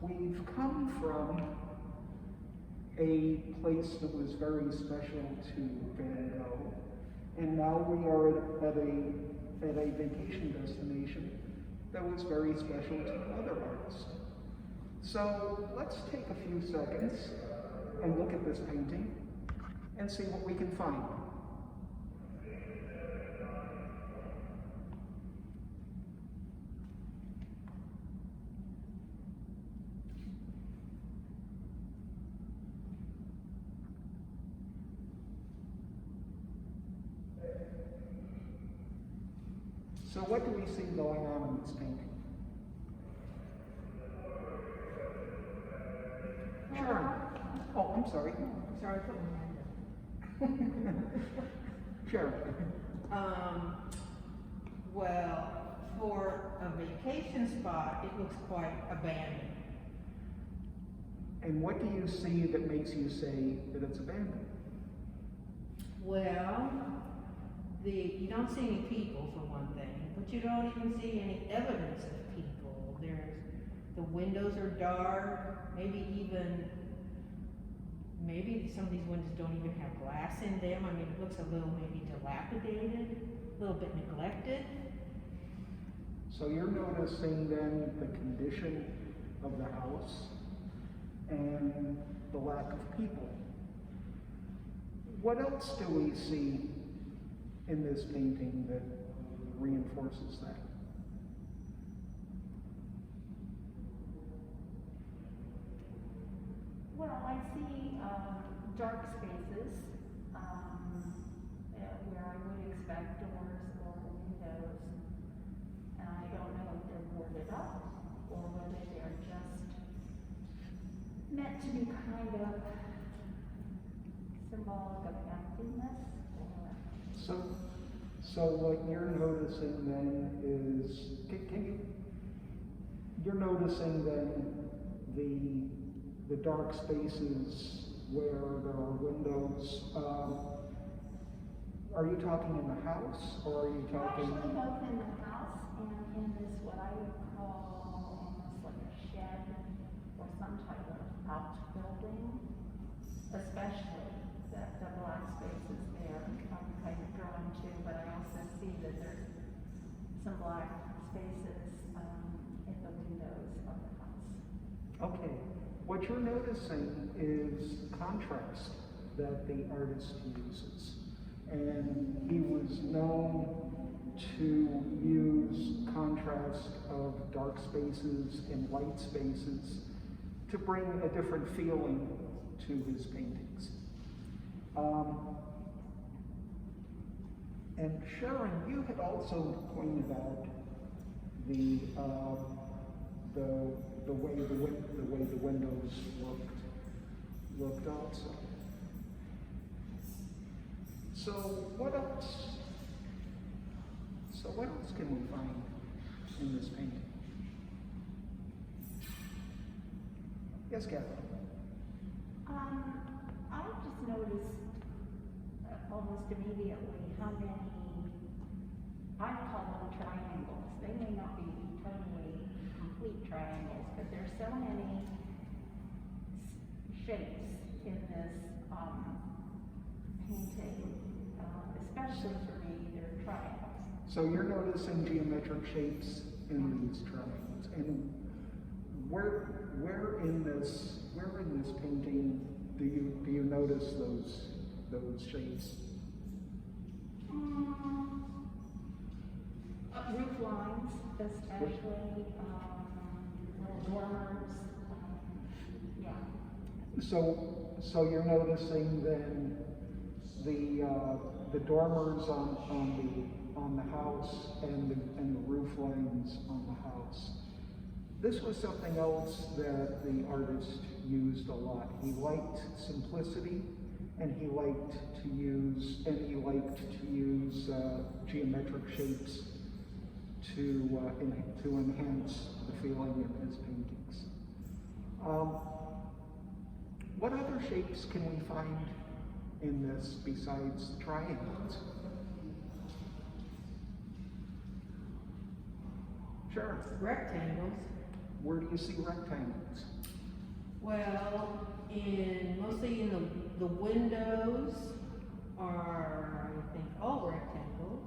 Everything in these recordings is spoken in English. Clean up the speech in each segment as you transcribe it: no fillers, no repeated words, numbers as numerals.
we've come from a place that was very special to Van Gogh, and now we are at a vacation destination that was very special to another artist. So let's take a few seconds and look at this painting and see what we can find. So what do we see going on in this painting? Sure. Oh, I'm sorry. Sorry, put my hand up. Sure. Well, for a vacation spot, it looks quite abandoned. And what do you see that makes you say that it's abandoned? Well, you don't see any people for one thing, but you don't even see any evidence of people. The windows are dark, maybe some of these windows don't even have glass in them. I mean, it looks a little maybe dilapidated, a little bit neglected. So you're noticing then the condition of the house and the lack of people. What else do we see in this painting that reinforces that? Well, I see dark spaces where I would expect doors or windows. And I don't know if they're boarded up or whether they're just meant to be kind of symbolic of emptiness. So what you're noticing then is, you're noticing then the dark spaces where there are windows. Are you talking in the house, or are you talking? Actually, both in the house and in this what I would call almost like a shed or some type of outbuilding, especially the black spaces there. I'm kind of drawn to, but I also see that there's some black spaces in the windows of the house. Okay. What you're noticing is contrast that the artist uses. And he was known to use contrast of dark spaces and light spaces to bring a different feeling to his paintings. And Sharon, you had also pointed out the way the windows looked also. So what else can we find in this painting? Yes, Catherine. I just noticed almost immediately how many, I call them triangles. They may not be totally complete triangles, but there's so many shapes in this painting, especially for me, they're triangles. So you're noticing geometric shapes in these triangles, and where in this painting do you notice those shapes? Roof lines, especially little dormers. Yeah. So you're noticing then the dormers on the house and the roof lines on the house. This was something else that the artist used a lot. He liked simplicity, and he liked to use geometric shapes to enhance the feeling of his paintings. What other shapes can we find in this besides triangles? Sure. Rectangles. Where do you see rectangles? Well, mostly in the windows are, I think, all rectangles.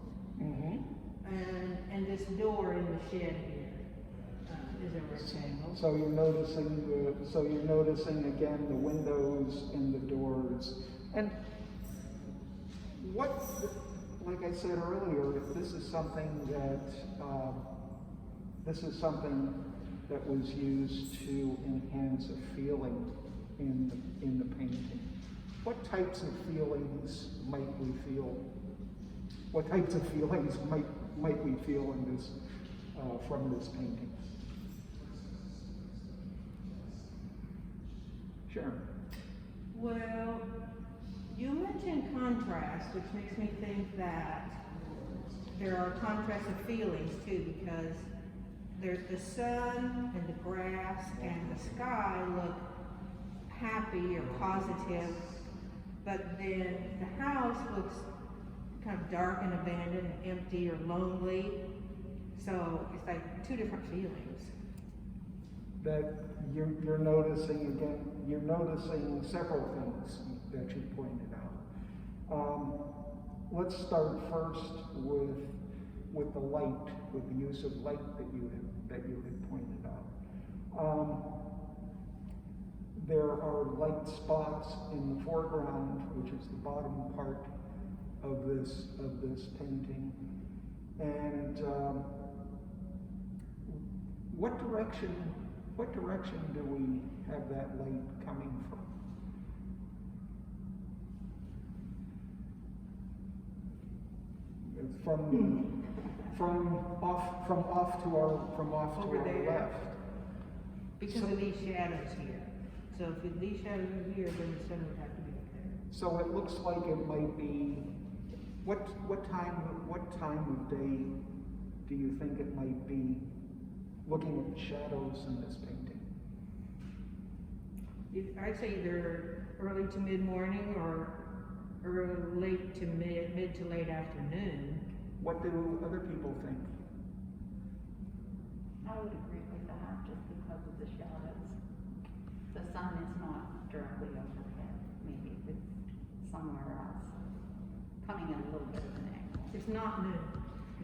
And this door in the shed here is a rectangle. So you're noticing again the windows and the doors. And what, like I said earlier, this is something that was used to enhance a feeling in the painting. What types of feelings might we feel? What types of feelings might we feel in this from this painting? Sharon. Well, you mentioned contrast, which makes me think that there are contrasts of feelings too, because there's the sun and the grass and the sky look happy or positive, but then the house looks kind of dark and abandoned and empty or lonely. So it's like two different feelings. That you're noticing again, you're noticing several things that you pointed out. Let's start first with the light, with the use of light that you had pointed out. There are light spots in the foreground, which is the bottom part of this painting, and what direction do we have that light coming from? From off to our left. Because of these shadows here. So if these shadows are here, then the sun would have to be up there. So it looks like it might be, what time of day do you think it might be, looking at the shadows in this painting? I'd say either early to mid-morning or late to mid to late afternoon. What do other people think? I would agree with that, just because of the shadows. The sun is not directly overhead, maybe it's somewhere else, coming in a little bit of an angle. It's not noon.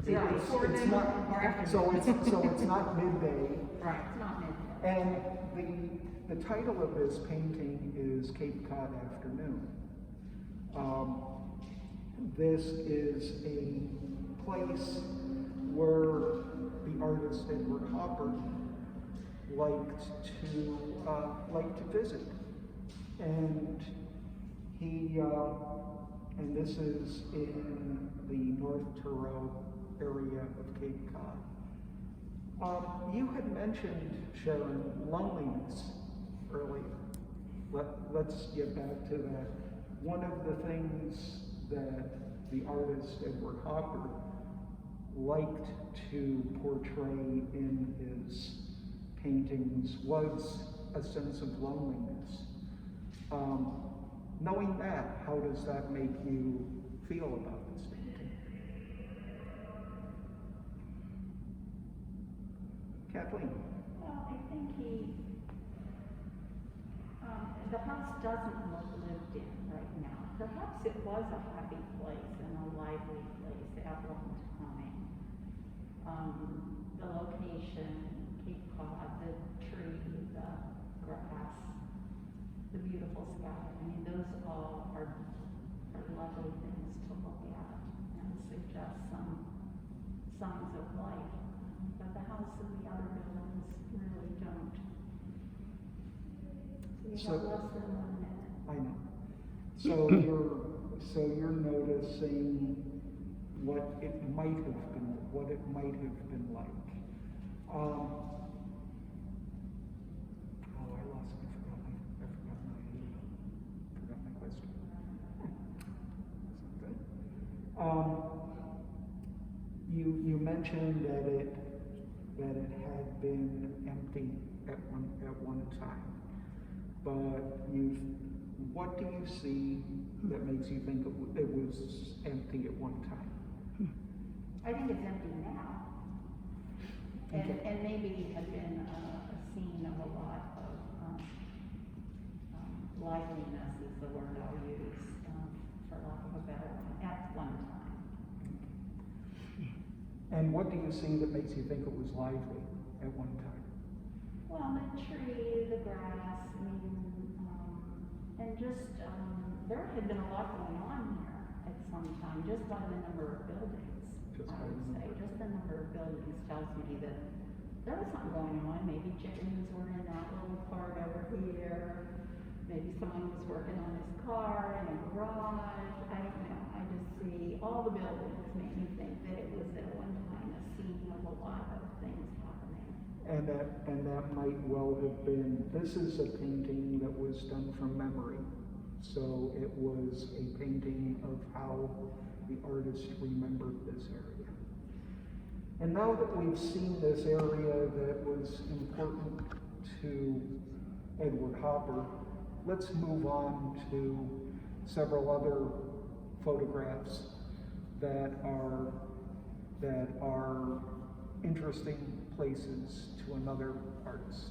Yeah, It's before it's noon not, or after so noon. it's not midday. Right. It's not midday. And the title of this painting is Cape Cod Afternoon. This is a place where the artist Edward Hopper liked to visit, and and this is in the North Truro area of Cape Cod. You had mentioned, Sharon, loneliness earlier. Let's get back to that. One of the things that the artist Edward Hopper liked to portray in his paintings was a sense of loneliness. Knowing that, how does that make you feel about this painting? Kathleen? Well, I think the house doesn't look lived in right now. Perhaps it was a happy place and a lively place at one time. The location, Cape Cod, the tree, the grass, the beautiful sky. I mean, those all are lovely things to look at and suggest some signs of life. But the house and the other buildings really don't. So you have less than 1 minute. I know. So you're noticing what it might have been like. I forgot my question. You mentioned that it had been empty at one time, but what do you see that makes you think it was empty at one time? I think it's empty now. Okay. And maybe it had been a scene of a lot of, liveliness is the word I'll use, for lack of a better one, at one time. And what do you see that makes you think it was lively at one time? Well, the tree, the grass, and just, there had been a lot going on here at some time, just by the number of buildings, Just I by would the say. number. Just the number of buildings tells me that there was something going on. Maybe chickens were in that little part over here. Maybe someone was working on his car in a garage. I don't know. I just see all the buildings make me think that it was at one time a scene of a lot of things happening. And that might well have been, this is a painting that was done from memory. So it was a painting of how the artist remembered this area. And now that we've seen this area that was important to Edward Hopper, let's move on to several other photographs that are interesting places to another artist.